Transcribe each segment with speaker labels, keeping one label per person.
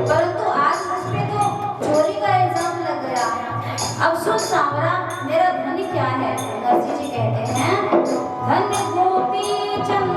Speaker 1: परंतु आज मुझ पे तो चोरी का इल्जाम लग गया। अब सुन सांवरा, मेरा धन क्या है? नरसिंह जी कहते हैं, धन गोपी चंद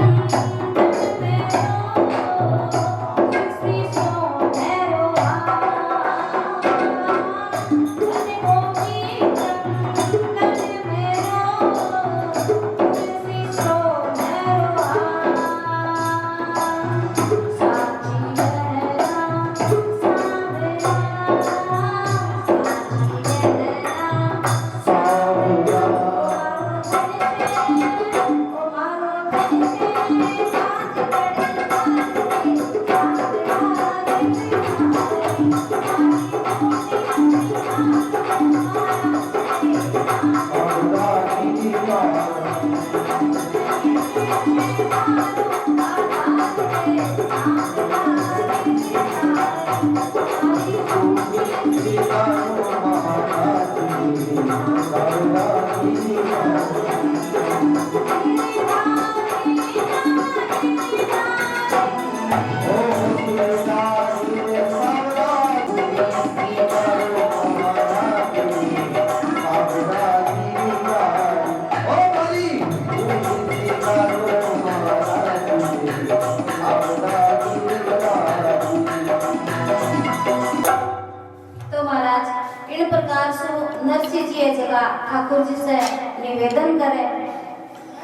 Speaker 1: नरसिंह जी ये जगह ठाकुर जी से निवेदन करे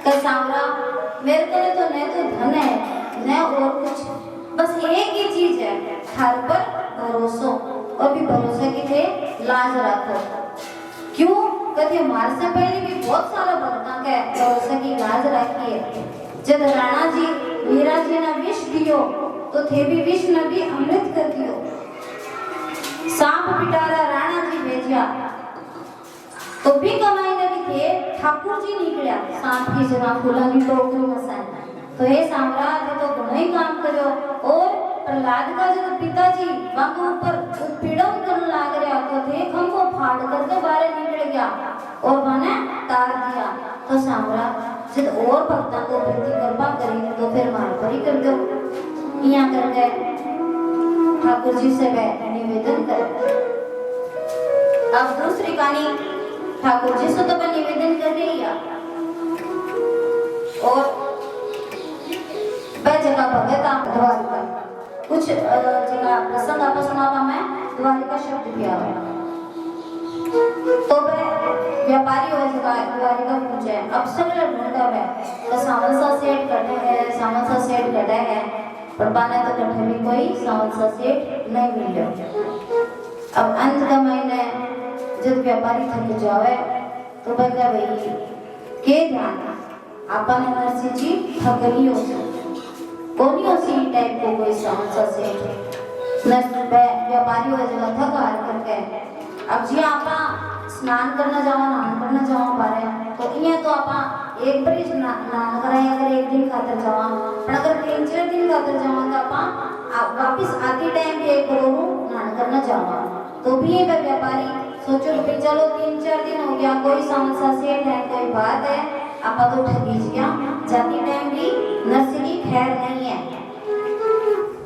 Speaker 1: कि सांवरा, मेरे को तो न तो धन है न और कुछ, बस एक ही चीज है, थार पर भरोसो, और भी भरोसे की थे लाज रखो। क्यों कहते हमारे से पहले भी बहुत सारा भक्तों के भरोसे की लाज रखी है। जब राणा जी मीरा जी ने विष दियो तो थे भी विष ने भी अमृत कर दियो। सांप पिटारा राणा जी भेजिया तो भी कमाई लगी थे, ठाकुर जी निकलिया सांप की जगह फूलों की टोकरी में से। तो ये सांवरा तो घणो ही काम करो। और प्रहलाद का जो पिताजी वहां ऊपर उत्पीड़न करने लग रहा तो थे खंभो फाड़ करके बाहर निकल गया और मैंने तार दिया। तो सांवरा जब और भक्तों को प्रति कृपा करी तो फिर मार परी कर दो। यहाँ कर गए ठाकुर जी से निवेदन कर। अब दूसरी कहानी ठाकुर जी से तो मैं निवेदन कर रही है और वह जगह भगत द्वारिका कुछ जगह प्रसंग आप सुनावा मैं द्वारिका शब्द भी आवे। तो वह व्यापारी हो जगह द्वारिका पहुंचे। अब सगले ढूंढा है तो सावन सा सेठ कटे है, सावन सा सेठ कटे है, पर बाने तो कटे भी कोई सावन सा सेठ नहीं मिले। अब अंत का महीने जब व्यापारी थक जावे तो वह क्या भाई के ध्यान अपन नरसिंह जी थक नहीं हो कोनी उसी टाइप को कोई समस्या से व्यापारी हो जगह थक हार करके। अब जी आपा स्नान करना जाओ नहान करना जाओ पारे तो ये तो आपा एक बार स्नान कराए अगर एक दिन खातर जावा, पर अगर 3-4 दिन खातर जावा तो आपा वापस आते टाइम भी एक बार नहान करना जावा। तो भी ये व्यापारी सोचो कि चलो 3-4 दिन हो गया, कोई समस्या सेठ है कोई बात है, आपा तो ठगी गया, जाती टाइम भी नरसिंह जी खैर नहीं है।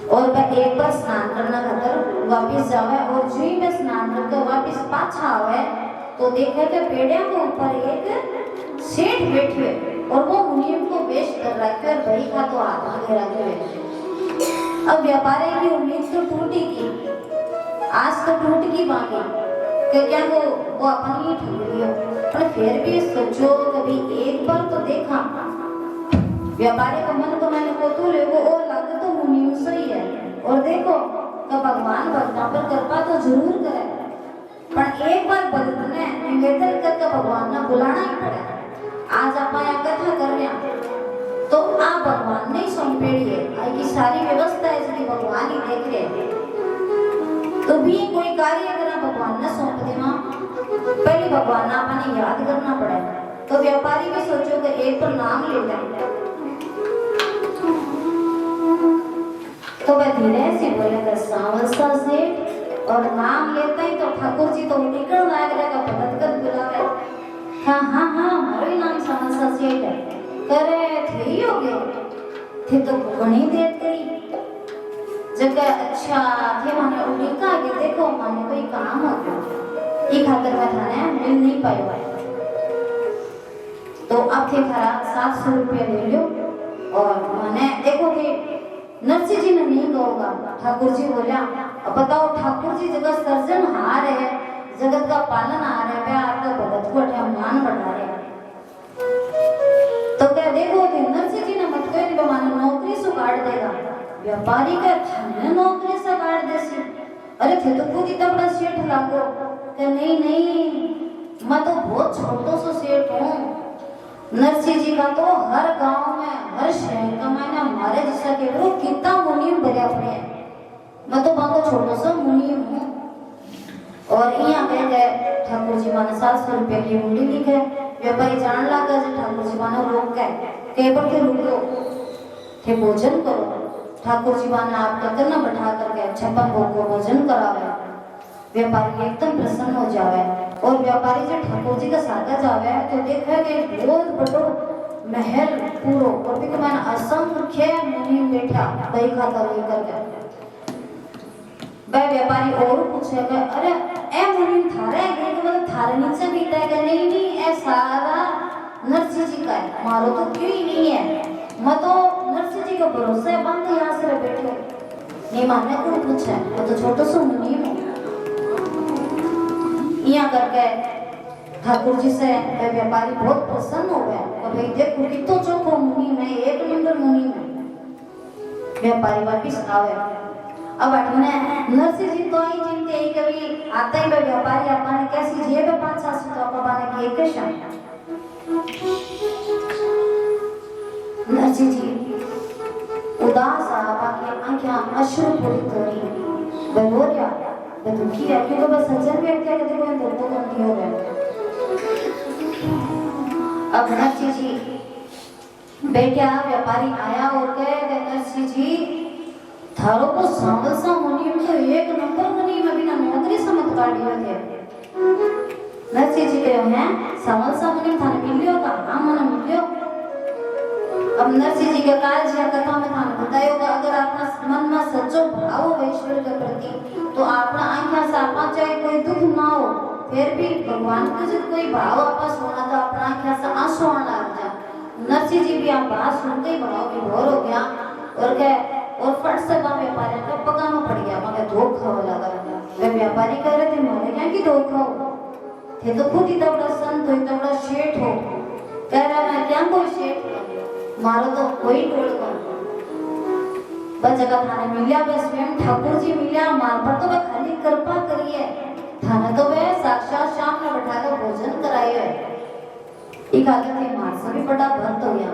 Speaker 1: और वह एक बार स्नान करना खातर वापस जावे और जी में स्नान करके वापस पाछा आवे तो देखे कि पेड़िया के ऊपर एक सेठ बैठे और वो मुनीम को वेश कर रखे और भाई का तो हाथ आगे रखे हुए। अब व्यापारी की उम्मीद तो टूटी की, आज तो टूट की बाकी कि क्या वो अपनी ही ठग रही हो, पर फिर भी सोचो कभी एक बार तो देखा व्यापारी का मन को मैंने कोतूल है वो लग तो मुनीम से ही है। और देखो कि भगवान भक्तों पर कृपा तो जरूर करे, पर एक बार भक्त ने भगवान ने बुलाना ही पड़ा। आज आप यहाँ कथा कर रहे हैं तो आप भगवान ने सौंपेड़ी है, आई की सारी व्यवस्था है इसकी भगवान ही देख रहे हैं। तो भी कोई कार्य अगर भगवान ने सौंप देना, पहले भगवान आपने याद करना पड़ा। तो व्यापारी भी सोचो कि एक तो नाम ले लें, तो वह धीरे से बोलेगा सांवरसा से, और नाम लेते ही तो ठाकुर जी तो निकल आएगा भगत कर बुलावे। हाँ हाँ हाँ हमारा ही नाम सांवरसा सेठ है, करे थे ही हो गए थे तो घनी देर गई जगह। अच्छा थे माने उड़ीका के देखो माने कोई काम हो गया, ये खातर मैं थाने मिल नहीं पाई हुआ। तो अब थे खरा 700 रुपया ले लो, और मैंने देखो थे नरसिंह जी ने नहीं होगा। ठाकुर जी बोला अब बताओ ठाकुर जी जगत सर्जन हार है, जगत का पालन हार है, वह आपका भगत को मान बढ़ा रहे। तो क्या देखो थे नरसिंह जी ने मत कोई मानो नौकरी से काट देगा। व्यापारी का थाने नौकरी से काट देसी, अरे थे तो खुद इतना बड़ा सेठ लागो कि नहीं नहीं मैं तो बहुत छोटो सो सेठ हूँ। नरसिंह जी का तो हर गांव में हर शहर का मैंने हमारे जैसा के वो कितना मुनीम भरे पड़े हैं, मैं तो बाको छोटो सा मुनीम हूँ। और यहाँ कह गए ठाकुर जी माने 700 रुपये की मुंडी लिखे। व्यापारी जान लगा जो ठाकुर जी माने रोक गए केवल के रुको थे भोजन करो। ठाकुर जी माने आपका करना बैठा करके 56 भोग को भोजन करावे। व्यापारी एकदम प्रसन्न हो जावे, और व्यापारी जब ठाकुर जी का सागर जावे तो देखा कि बहुत बड़ो महल पूरो, और भी मैंने असंख्य मुनि बैठा दही खाता लेकर के। वह व्यापारी और पूछेगा अरे ए मुनि थारे है कि मतलब थारे नीचे बीता है? नहीं नहीं ए सारा नरसिंह जी का है, मारो तो क्यों ही नहीं है, मैं तो नरसिंह जी का भरोसे बंद यहाँ से बैठे नहीं मानने को पूछे, मैं तो छोटो सो मुनि हूँ। यहाँ करके ठाकुर जी से व्यापारी बहुत प्रसन्न हो गया, और भाई देखो कितो चोखो मुनि में, एक नंबर मुनि में। व्यापारी वापिस आवे। अब अठने नरसिंह जी तो ही चिंते ही कभी आता ही व्यापारी अपने कैसी जेब में 500 तो अपने की एक शाम नरसिंह जी उदास आवा के आंखें अश्रुपूरित हो रही। वह रो रहा, वह दुखी है क्योंकि वह सज्जन व्यक्ति है, देखो मैं दर्दों को नहीं हो गया। अब नरसिंह जी बेटा व्यापारी आया और कहे नरसिंह जी थारो को सांवलसा मुनिम तो एक नंबर मुनिम अभी ना नौकरी समझ काढ़ियो थे। नरसिंह जी कहो हैं सांवलसा मुनिम थाने मिलियो का? हाँ मने मिलियो। अब नरसिंह जी के काल जी कथा में थाने बतायो कि अगर अपना मन में सच्चो भाव हो ईश्वर के प्रति तो अपना आंखों से आपा चाहे कोई दुख ना हो फिर भी भगवान के जो कोई भाव आपस होना तो अपना आंखों से आंसू आने लग जाए। नरसिंह जी भी आप बात सुनते ही भाव विभोर हो गया, और कह और फट से व्यापारी का पकाना पड़ गया, मगर धोख खावा लगा। वे व्यापारी कह रहे थे मोरे क्या की धोख खाओ थे तो खुद इतना बड़ा संत हो, इतना बड़ा शेठ हो, कह रहा मैं क्या कोई शेठ मारो तो कोई टोल को बस जगह थाने मिलिया, बस स्वयं ठाकुर जी मिलिया मार पर तो वह खाली कृपा करिए, थाने तो वह साक्षात शाम में बैठा कर भोजन कराई है। ई खातिर के मार से भी बड़ा भक्त हो गया।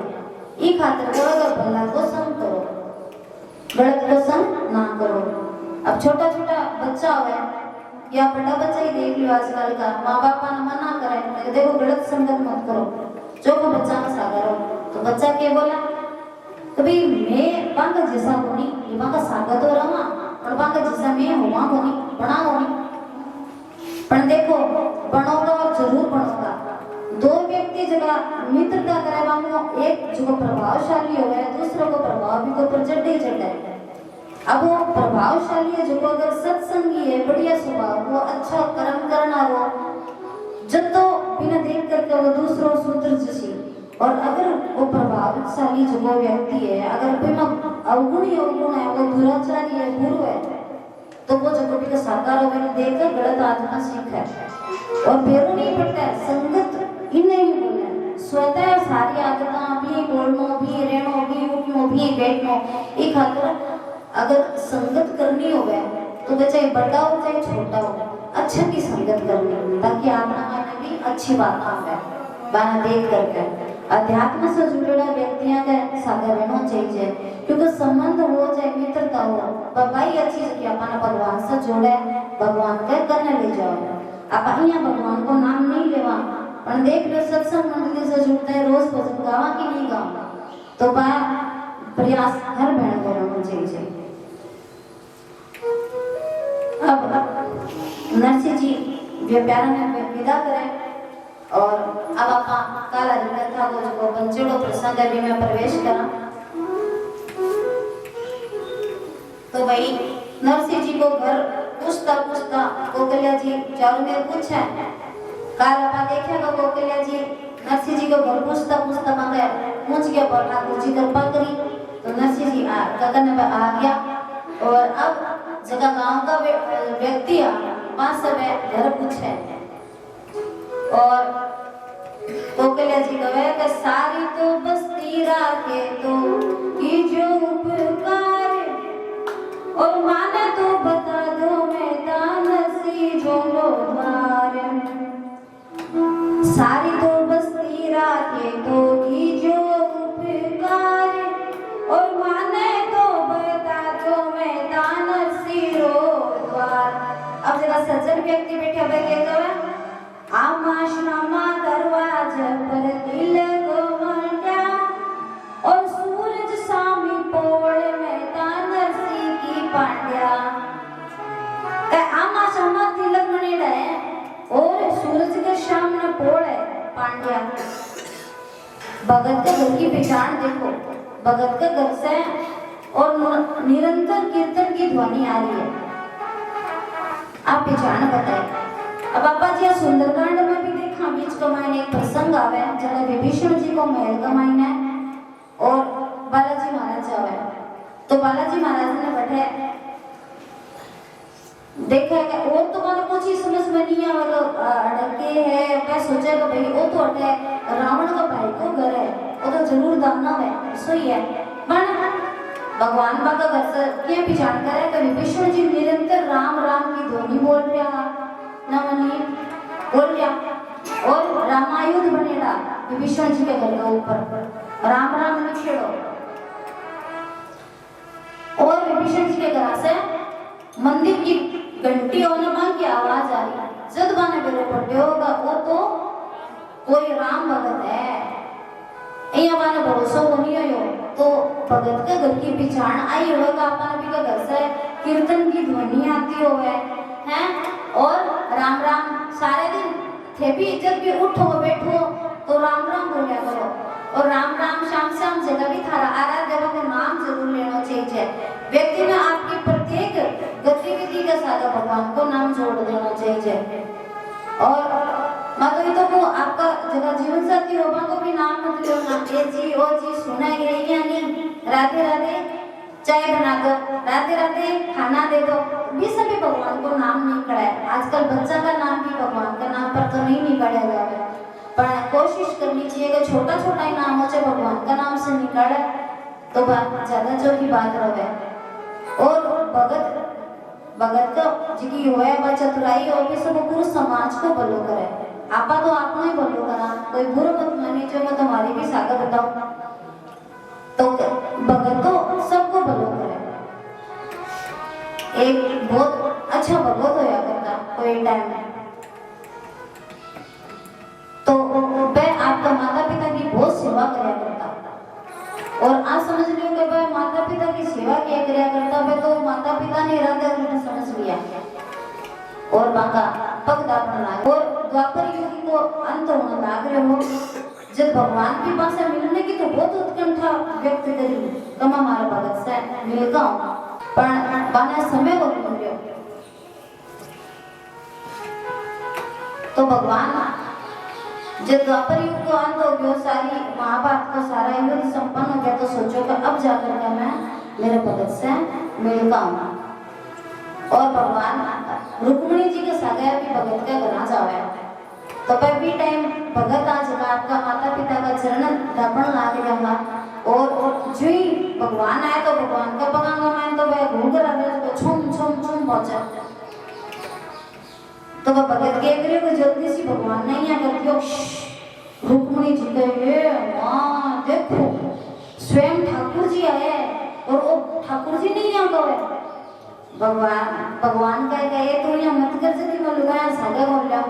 Speaker 1: ई खातिर को अगर भला को संग करो, गलत को संग ना करो। अब छोटा छोटा बच्चा हो या बड़ा बच्चा ही देख लो आजकल का, माँ बाप ने मना करे देखो गलत संगत मत करो, जो को बच्चा में सागर हो तो बच्चा क्या बोला कभी मैं बांका जैसा होनी ये बांका सागर तो रहा और बांका जैसा मैं हुआ होनी बना होनी, पर देखो बनोगा और जरूर बनोगा। दो व्यक्ति जगह मित्रता करे वालों एक जो प्रभावशाली हो गया दूसरों को प्रभाव भी को पर चढ़े चढ़े। अब वो प्रभावशाली है जो अगर सत्संगी है बढ़िया स्वभाव वो अच्छा कर्म करना हो जब तो बिना देख करके वो दूसरों सूत्र जैसी, और अगर वो प्रभावशाली जो वो व्यक्ति है अगर बिना अवगुण है वो दुराचारी है गुरु है तो वो जब भी का साकार होकर देखकर गलत आचरण सीखा है और पैरों नहीं पड़ता है संगत इन नहीं बोलना स्वतः सारी आदतें भी बोलनो भी रहनो भी उठनो भी बैठनो एक खातिर अगर संगत करनी हो गया तो चाहे बड़ा हो चाहे छोटा हो अच्छा की संगत करनी ताकि आपना भी अच्छी बात है बाना देख करके अध्यात्म से जुड़े व्यक्तियों के साथ रहना चाहिए क्योंकि संबंध हो चाहे मित्रता हो भाई अच्छी जगह अपन भगवान से जोड़े भगवान के करने ले जाओ आप यहाँ भगवान को नाम नहीं लेवा पर देख लो सत्संग मंडली से जुड़ते हैं रोज भजन गावा कि नहीं गावा तो बा प्रयास हर बहन को रहना चाहिए। अब नरसिंह जी वे प्यारा में विदा करें और अब आप काला जी कथा को जो पंचड़ो प्रसंग अभी में प्रवेश करा तो भाई नरसिंह जी को घर पूछता पूछता कोकल्या जी चारों में कुछ है काल आप देखेगा कोकल्या जी नरसिंह जी को घर पूछता पूछता मांगे पूछ गया पर ठाकुर जी कृपा करी तो नरसिंह जी गगन में आ गया और अब जगह गांव का व्यक्ति पांच समय घर पूछे और कोकल्या जी कहे कि सारी तो बस्ती राखे तो की जो उपकार और माने तो बता दो मैं तानसी झोलो द्वार सारी तो बस्ती राखे तो की जो उपकार और माने तो बता दो मैं तानसी रो द्वार। अब जरा सज्जन व्यक्ति बैठे हुए क्या कहे आमाश्रमा दरवाज पर तिलक मंडा और सूरज सामी पोड़े में तानसी की पांड्या ते आमाश्रमा तिलक मणिड़ा है और सूरज के सामने पोड़े पांड्या। भगत के घर की पहचान देखो भगत के घर से और निरंतर कीर्तन की ध्वनि आ रही है आप पहचान बताए। अब बाबा जी सुंदरकांड में भी देखा बीच कमाईने एक प्रसंग आवे जब विभीषण जी को महल कमाईना और बालाजी महाराज आवे तो बालाजी महाराज ने बैठे देखा कि और तो मानो कुछ ही समझ में नहीं आया तो अड़के है मैं सोचा कि भाई वो तो अटे रावण का भाई को घर है वो तो जरूर दानव है सही है पर भगवान बाबा घर से क्या पहचान करे कि विभीषण जी निरंतर राम राम की ध्वनि बोल रहा नवनी बोल क्या और रामायुध बनेगा विभीषण जी के घर के ऊपर राम राम लिखेड़ो और विभीषण जी के घर से मंदिर की घंटी और मां की आवाज आ रही जब बाने बेरो पड़े होगा वो तो कोई राम भगत है यहाँ बाने भरोसा नहीं हो तो भगत के घर की पहचान आई होगा अपन भी का घर से कीर्तन की ध्वनि आती होवे हैं और राम राम सारे दिन थे भी जब भी उठो बैठो तो राम राम बोलिया करो और राम राम शाम शाम जगह भी थारा आराध्य देवों का नाम जरूर लेना चाहिए। व्यक्ति में आपकी प्रत्येक गतिविधि के साथ भगवान को नाम जोड़ देना चाहिए और मातो तो को आपका जगह जीवन साथी होगा को भी नाम मत लेना ये जी ओ जी सुना गया या नहीं राधे राधे चाय बना दो राधे राधे खाना दे दो भी सभी भगवान को नाम नहीं करा है। आजकल बच्चा का नाम भी भगवान का नाम पर तो नहीं निकाला जा रहा पर कोशिश करनी चाहिए कि छोटा छोटा ही नाम हो चाहे भगवान का नाम से निकाले तो ज्यादा जो की बात रहे और भगत का जिकी होया बा चतुराई हो भी सब पूरे समाज को भलो करे आपा तो आपको ही भलो करा कोई बुरा मत मानी जो मैं तुम्हारी भी सागर बताऊं तो भगत तो सबको भलो करे एक बहुत अच्छा भगवत होया करता कोई टाइम तो वह आपका माता पिता की बहुत सेवा कराया करता और आज समझ लियो कि वह माता पिता की सेवा किया कराया करता वह तो माता पिता ने राधा कृष्ण समझ लिया और बाका पग दापन लाग और द्वापर युग को अंत होने लाग रहे हो जब भगवान के पास मिलने की तो बहुत उत्कंठा व्यक्त करी कमा हमारा भगत से मिल गया पर बाना समय को मिल तो भगवान जब द्वापर युग को अंत हो गया सारी महाभारत को सारा युद्ध संपन्न हो गया तो सोचो कि अब जाकर के मैं मेरे भगत से मिल पाऊंगा और भगवान रुक्मिणी जी के साथ भी भगत के घर जावे तो भी टाइम भगत आज आपका माता पिता का चरण दर्पण लाग जाऊंगा और जो ही भगवान आए तो भगवान का पकाऊंगा मैं तो वह घूंघ रहा तो छुम छुम छुम पहुंचा तो वह भगत के को जल्दी सी भगवान नहीं आ करती रुक्मिणी जी कहे माँ देखो स्वयं ठाकुर जी आए और वो ठाकुर जी नहीं यहाँ कहे भगवान का ये तो यहाँ मत कर सकी मैं लुगाया सागा बोल लिया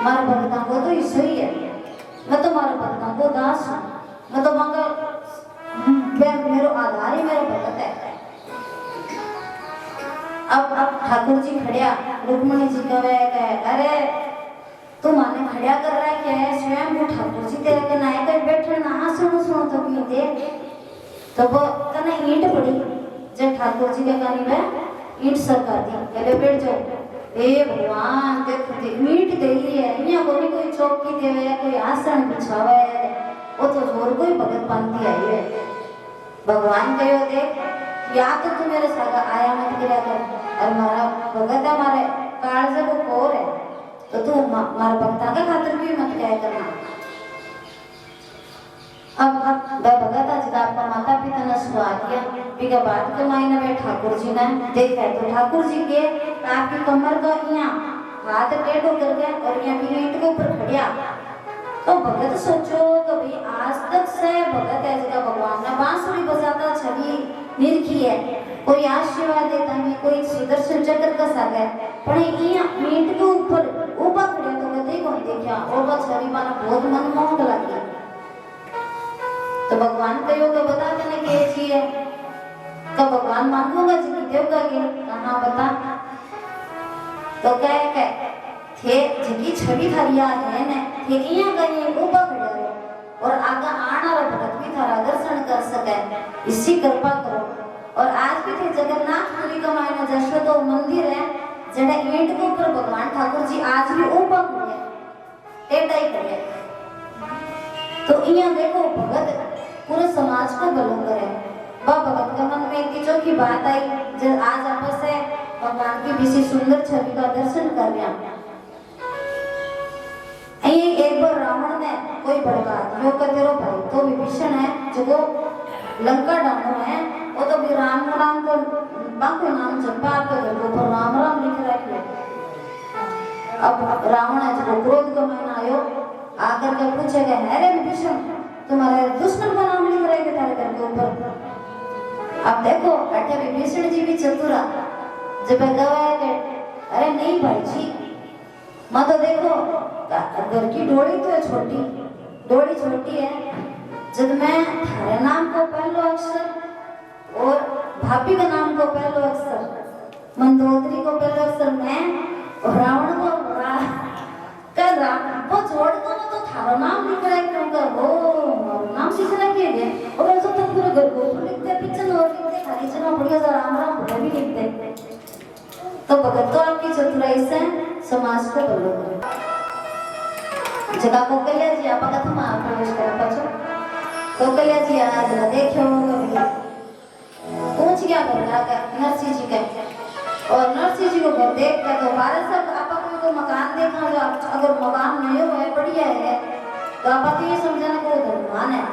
Speaker 1: मारे भक्तों को तो इसो ही है मैं तो मारे भक्तों को दास हूँ मैं तो मांगा मेरा आधार ही मेरा भगत है। अब ठाकुर जी खड़िया रुक्मिणी जी कहे अरे तू माने खड़िया कर रहा है क्या है स्वयं वो ठाकुर जी तेरे के नाय कर बैठे ना सुनो सुनो तो क्यों दे तो वो कने ईंट पड़ी जब ठाकुर जी के कानी में ईंट सरकार दी पहले बैठ जाओ ए भगवान देखो ईंट दे ही है यहाँ कोई चौकी देवे कोई आसन बिछावे वो तो जोर कोई भगत पांती आई है भगवान कहो देख या तो तू मेरे साथ आया मत गिरा कर और मारा भगत है मारे काल से वो कोर है तो तू मारा भक्ता का खातिर भी मत क्या करना। अब भगत आज का आपका माता पिता ने सुहा किया बिगा बात के मायने में ठाकुर जी ने देखा तो ठाकुर जी के आपकी कमर का यहाँ हाथ टेढ़ो करके और यहाँ भी ईंट के ऊपर खड़िया तो भगत सोचो कि भाई आज तक से भगत है जगह भगवान ने बांसुरी बजाता छवि निरखी है कोई आशीर्वाद देता है कोई सुदर्शन चक्र का साग है पर यहाँ ईंट के ऊपर ऊपर खड़े तो कदे कौन देखा और वह छवि माना बहुत मनमोहक लगी तो भगवान कहो कि बता देने के चीज है तो भगवान मांगूंगा जी देवगा के कहाँ बता तो कहे थे जगी छवि थारिया है ने थे इया कहीं ऊपर खड़े और आगे आना वाला भगत भी थारा दर्शन कर सके इसी कृपा करो और आज भी थे जगन्नाथ पुरी का मायना जशोदा मंदिर है जड़ा ईंट के ऊपर भगवान ठाकुर जी आज भी ऊपर खड़े टेढ़ा ही खड़े तो इया देखो भगत पूरे समाज को बलूं करे वह भगत का मन में एक चौकी बात आई जब आज आपस से भगवान की किसी सुंदर छवि का दर्शन कर लिया एक बार रावण ने कोई बड़ी बात यो कहते रो भाई तो विभीषण है जो लंका डालो है वो तो भी राम राम को बाकी नाम जपा आपके घर को ऊपर राम राम लिख रखे अब रावण है जो क्रोध का महीना आयो आकर के पूछेगा है रे विभीषण तुम्हारे दुश्मन का नाम लिख रहे थे तारे घर के ऊपर अब देखो बैठे विभीषण जी भी चतुरा जब गवाया के अरे नहीं भाई जी मैं तो देखो घर की डोरी तो है छोटी डोरी छोटी है जब मैं थारे नाम को पहलो अक्षर और भाभी का नाम को पहलो अक्षर मंदोदरी को पहलो अक्षर मैं और रावण को कर वो छोड़ को तो थारा नाम लिख रहा है क्योंकि वो नाम सीखना के लिए और ऐसा तो पूरे घर को लिखते पीछे और लिखते खाली चला बढ़िया सा राम राम बोले भी लिखते तो भगत तो आपकी चतुराई से समाज को बदलो करे जगह को कल्या जी आप कथा में प्रवेश कर पाछो तो कल्या जी आज देखो कभी पूछ गया घर नरसिंह जी के और नरसिंह जी को घर देख के तो भारत सब आप को मकान देखना जो अगर मकान नहीं हो है बढ़िया है तो आप ये समझना को धनवान है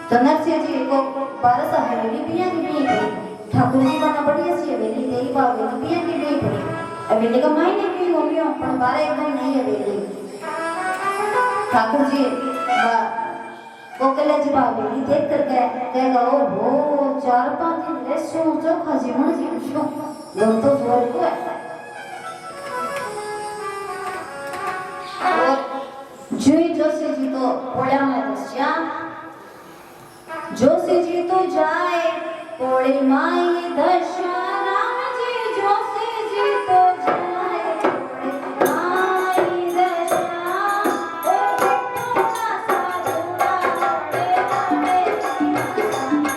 Speaker 1: तो नरसिंह जी को भारत सा हवेली पिया की भी पड़ी ठाकुर जी का बढ़िया सी हवेली देई बा हवेली पिया की भी पड़ी हवेली का मायने भी होगी अपन बारे एकदम नहीं हवेली ठाकुर जी कोकले जी हवेली देख कर कहेगा ओ हो 4-5 दिन रेसो चोखा जीवन जीवशो वो तो जोर को है जुई जोशी जी तो पोड़ा में दस्या जोशी जी तो जाए पोड़ी माई दशा राम जी जोशी जी तो जाए पोड़ी माई दशा ओ बेटो ना साधुरा बड़े बड़े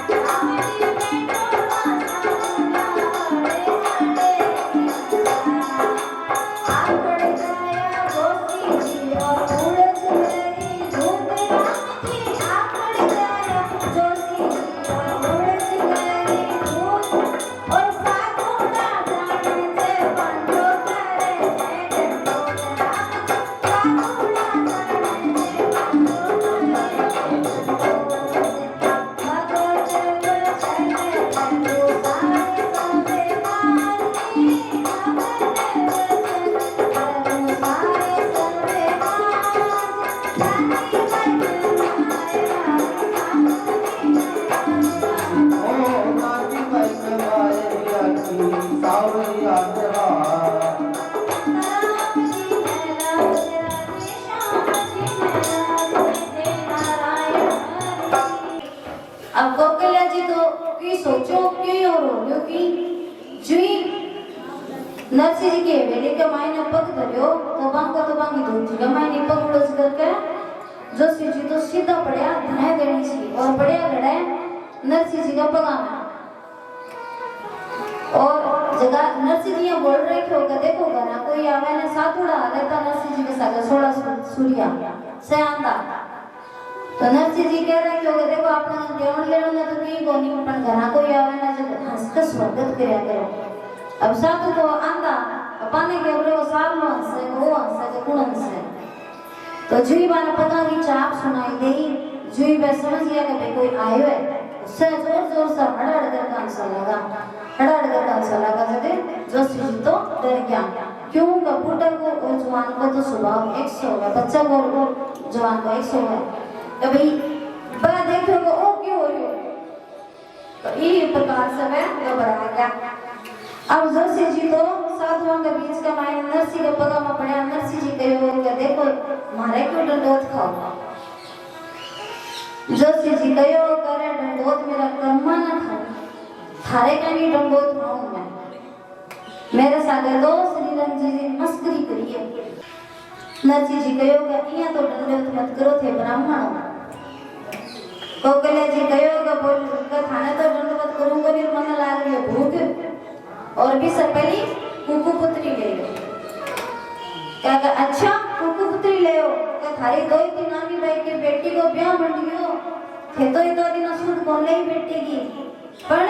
Speaker 1: राम जी बेटो ना साधुरा बड़े बड़े आकड़ गया जोशी जी और और नरसिंह जी के हवेली के मायने पग धरियो तो बांगी धोती के मायने पग उलझ करके जोशी जी तो सीधा पड़िया धाए देनी सी और बढ़िया लड़ाए नरसिंह जी का पगा में और जगह नरसिंह जी बोल रहे होगा देखो ना कोई आवे ने सातुड़ा लेता नरसिंह जी के साथ 16 सूर्या से आंदा तो नरसिंह जी कह रहे होगा देखो आपने देवण लेनो ने तो की कोनी पण घना कोई आवे ना जब हंस के स्वागत करया करो अब सातु तो आंदा पाने के वो सारनो से वो हंस के गुण से तो जुई बाने पता की चाप सुनाई देई जुई बे समझ गया कि भाई कोई आयो है उससे जोर से हड़हड़ कर कांसा लगा जदे जोशी जी तो डर गया क्यों कबूतर को और जवान को तो स्वभाव 100 है बच्चा को और जवान को 100 है तो भाई बड़ा देखो को ओ क्यों हो रही है तो ये प्रकार से मैं घबरा गया अब जोशी जी तो साधुओं के बीच का मायने नरसिंह के पगा में पड़ा नरसिंह जी कहो कि देखो मारे क्यों डंडोत खाओ जोशी जी कहो करे डंडोत मेरा कर्मा ना खाओ थारे का भी डंडोत खाऊं मैं मेरे साथ दो श्री रंग जी ने मस्करी करी है नरसिंह जी कहो कि इया तो डंडोत मत करो थे ब्राह्मण कोकले जी कहो कि बोल का थाने तो डंडोत करूंगा नहीं मन लाग रही है भूख और भी सब पहली कुकु पुत्री ले लो क्या अच्छा कुकु पुत्री ले लो क्या थारी दो ही तीन आनी भाई के बेटी को ब्याह मंडियो थे तो ही दो दिन सुध कौन ले बेटी की पर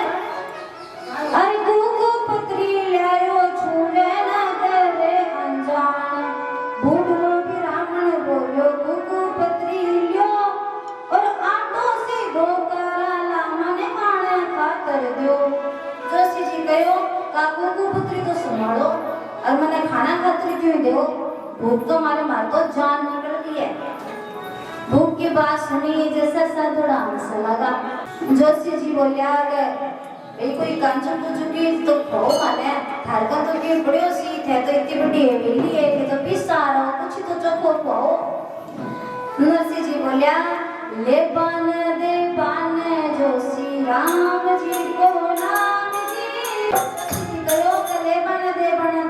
Speaker 1: अरे कुकु पुत्री ले आयो छूने ना करे अनजान बूढ़ो ब्राह्मण बोलो कुकु पुत्री लियो और आटो से दो करा लामने आने खातर दियो जोशी जी कहो काकू को पुत्री तो संभालो और मैंने खाना खातिर क्यों दो भूख तो मारे मार तो जान निकल गई है भूख की बात सुनी जैसे सर थोड़ा हंसने लगा जोशी जी बोलिया कि कोई कांचन पूछूंगी तो खाओ खाने थारका तो के बड़े सी थे तो इतनी बड़ी हवेली है थे तो पिसा रहा कुछ तो चोखो खाओ नरसिंह जी बोलिया ले पान जोशी राम जी को नाम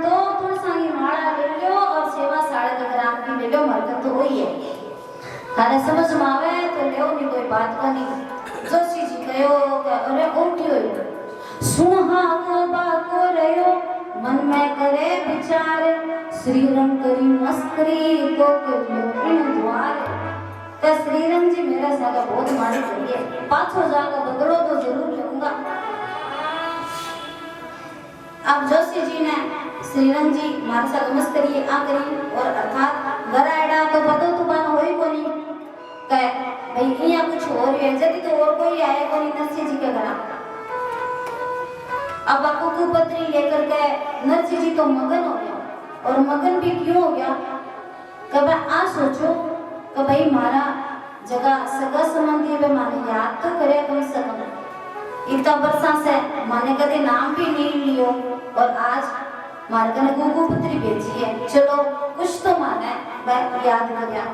Speaker 1: तो तुलसानी माला ले लो और सेवा 1.5 ग्राम की ले लो मरकत तो वही है थाने समझ में आवे तो ले नहीं कोई बात का नहीं जोशी जी कहो अरे उठी होई सुनहा को बाको रयो मन में करे विचार श्री रंग करी मस्करी को के इन द्वार का श्री रंग जी मेरा सागा बहुत मारी चाहिए पाछो जाकर बदलो तो जरूर लूंगा अब जोशी जी ने श्रीरंग जी मारे साथ मस्करी आ करी और अर्थात घर आड़ा तो पतो तो बान होई कोनी कहे भाई यहाँ कुछ हो रही है जल्दी तो और कोई आए कोनी नरसिंह जी के घर अब आपको को पत्री लेकर के नरसिंह जी तो मगन हो गया और मगन भी क्यों हो गया कब आ सोचो कि भाई मारा जगह सगा संबंधी पे माने याद तो करे कम से कम इतना वर्षा से माने कदे नाम भी नहीं लियो और आज मार्ग ने गुगु पुत्री भेजी है चलो कुछ तो माने मैं याद कर गया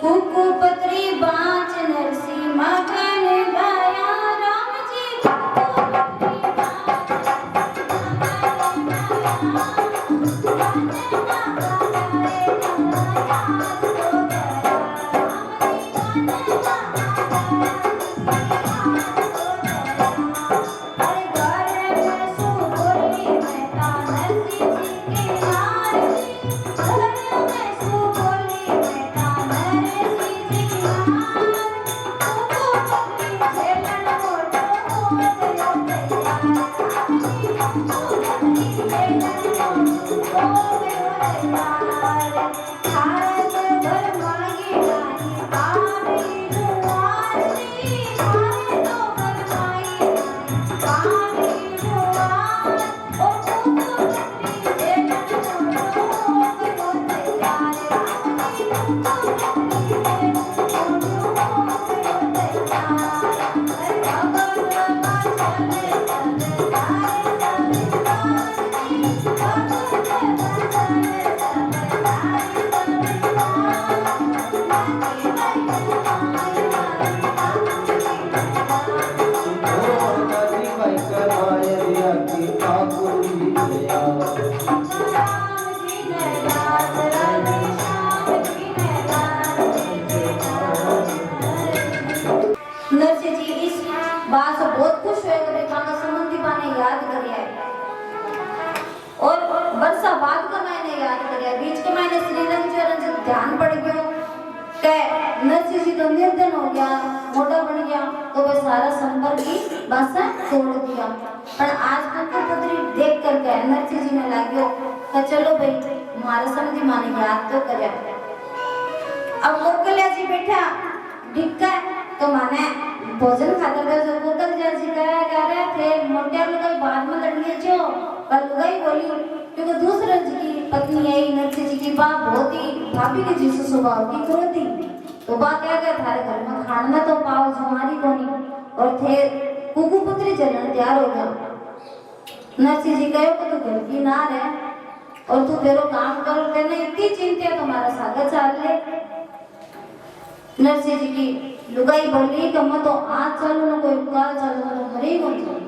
Speaker 1: गुगु पुत्री बाँच नरसी मगन भया राम जी
Speaker 2: Thank you.
Speaker 1: ध्यान पड़ गयो के नरसिंह जी तो निर्धन हो गया, मोटा बन गया, तो वह सारा संपर्क की बासा तोड़ दिया। पर आज कुकुपुत्री देख कर के नरसिंह जी ने लाग्यो कि चलो भाई मारा समझी माने याद तो करे। अब कोकल्या जी बैठा ढिक्का तो माने भोजन खातर का जो कोकल्या जी कह रहे थे मोटिया लुगाई बाद में लड़नी जो पर लुगाई बोली क्योंकि दूसरे जी की पत्नी आई नरसिंह जी की बात बहुत ही भाभी के जैसे स्वभाव की क्रोधी, तो बा क्या गया थारे घर में खाना तो पाओ जुमारी कोनी और थे कुकुपुत्री चलन तैयार हो गया। नरसिंह जी कहो कि तू घर की ना रहे और तू तेरो काम करो, तेने इतनी चिंता तुम्हारा सागर चाल ले। नरसिंह जी की लुगाई बोली कि मैं तो आज चलूं ना कोई काल चलूं तो मरी कौन चलूं।